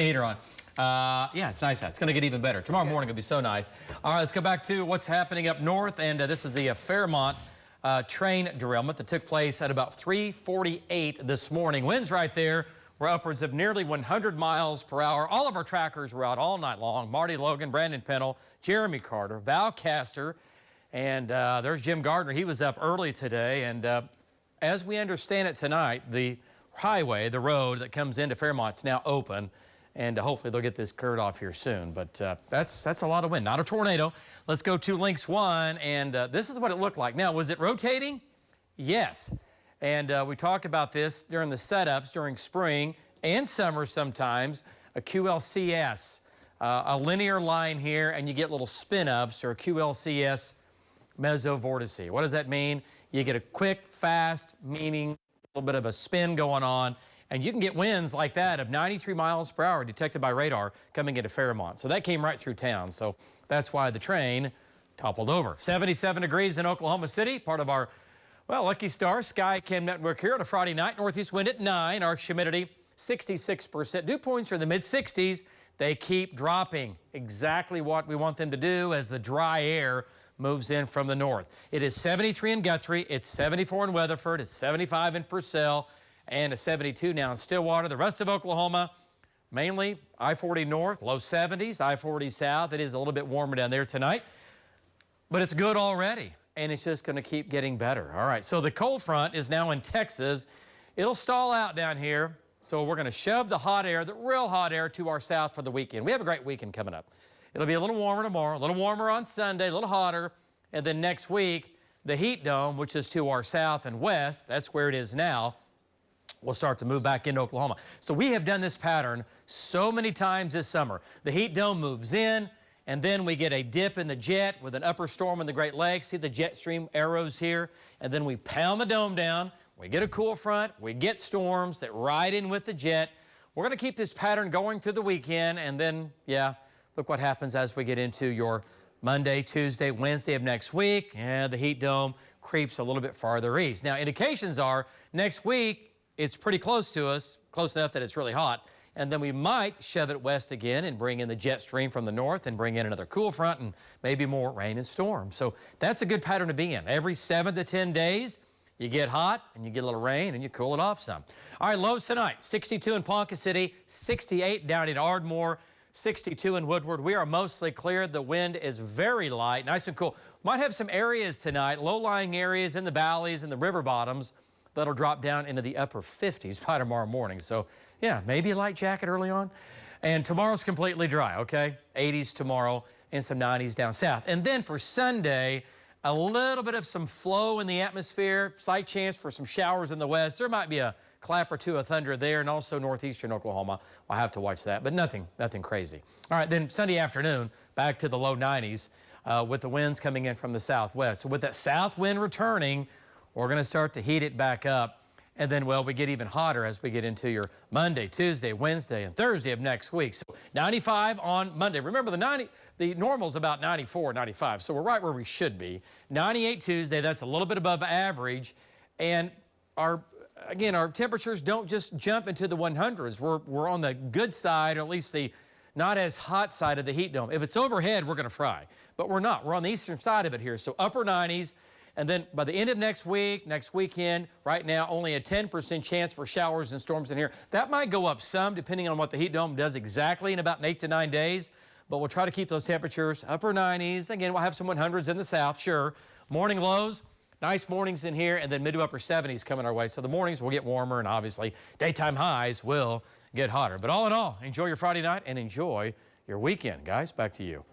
Heater on. Yeah, it's nice out. It's going to get even better. Tomorrow morning will be so nice. All right, let's go back to what's happening up north. And this is the Fairmont train derailment that took place at about 3:48 this morning. Winds right there were upwards of nearly 100 miles per hour. All of our trackers were out all night long. Marty Logan, Brandon Pennell, Jeremy Carter, Val Castor, and there's Jim Gardner. He was up early today. And as we understand it tonight, the highway, the road that comes into Fairmont's now open. And hopefully they'll get this cleared off here soon. But that's a lot of wind, not a tornado. Let's go to Links 1, and this is what it looked like. Now, was it rotating? Yes. And we talked about this during the setups during spring and summer sometimes. A QLCS, a linear line here, and you get little spin-ups, or a QLCS mesovortice. What does that mean? You get a quick, fast, meaning a little bit of a spin going on. And you can get winds like that of 93 miles per hour detected by radar coming into Fairmont. So that came right through town. So that's why the train toppled over. 77 degrees in Oklahoma City, part of our, well, Lucky Star Sky Cam Network here on a Friday night. Northeast wind at 9, our humidity 66%. Dew points are in the mid-60s. They keep dropping. Exactly what we want them to do as the dry air moves in from the north. It is 73 in Guthrie. It's 74 in Weatherford. It's 75 in Purcell. And a 72 now in Stillwater. The rest of Oklahoma, mainly I-40 north, low 70s, I-40 south. It is a little bit warmer down there tonight, but it's good already, and it's just going to keep getting better. All right, so the cold front is now in Texas. It'll stall out down here, so we're going to shove the hot air, the real hot air, to our south for the weekend. We have a great weekend coming up. It'll be a little warmer tomorrow, a little warmer on Sunday, a little hotter, and then next week, the heat dome, which is to our south and west, that's where it is now, we'll start to move back into Oklahoma. So we have done this pattern so many times this summer. The heat dome moves in, and then we get a dip in the jet with an upper storm in the Great Lakes. See the jet stream arrows here? And then we pound the dome down. We get a cool front. We get storms that ride in with the jet. We're going to keep this pattern going through the weekend, and then, yeah, look what happens as we get into your Monday, Tuesday, Wednesday of next week. And the heat dome creeps a little bit farther east. Now, indications are next week, it's pretty close to us, close enough that it's really hot. And then we might shove it west again and bring in the jet stream from the north and bring in another cool front and maybe more rain and storm. So that's a good pattern to be in. Every 7 to 10 days, you get hot and you get a little rain and you cool it off some. All right, lows tonight, 62 in Ponca City, 68 down in Ardmore, 62 in Woodward. We are mostly clear. The wind is very light, nice and cool. Might have some areas tonight, low-lying areas in the valleys and the river bottoms, that'll drop down into the upper 50s by tomorrow morning. So, yeah, maybe a light jacket early on. And tomorrow's completely dry, okay? 80s tomorrow and some 90s down south. And then for Sunday, a little bit of some flow in the atmosphere, slight chance for some showers in the west. There might be a clap or two of thunder there, and also northeastern Oklahoma. I'll have to watch that, but nothing crazy. All right, then Sunday afternoon, back to the low 90s with the winds coming in from the southwest. So with that south wind returning, we're going to start to heat it back up. And then, well, we get even hotter as we get into your Monday, Tuesday, Wednesday, and Thursday of next week. So 95 on Monday. Remember, the normal's about 94, 95. So we're right where we should be. 98 Tuesday, that's a little bit above average. And our temperatures don't just jump into the 100s. We're on the good side, or at least the not as hot side of the heat dome. If it's overhead, we're going to fry. But we're not. We're on the eastern side of it here. So upper 90s. And then by the end of next weekend, right now, only a 10% chance for showers and storms in here. That might go up some, depending on what the heat dome does exactly in about 8 to 9 days. But we'll try to keep those temperatures upper 90s. Again, we'll have some 100s in the south, sure. Morning lows, nice mornings in here, and then mid to upper 70s coming our way. So the mornings will get warmer, and obviously daytime highs will get hotter. But all in all, enjoy your Friday night and enjoy your weekend. Guys, back to you.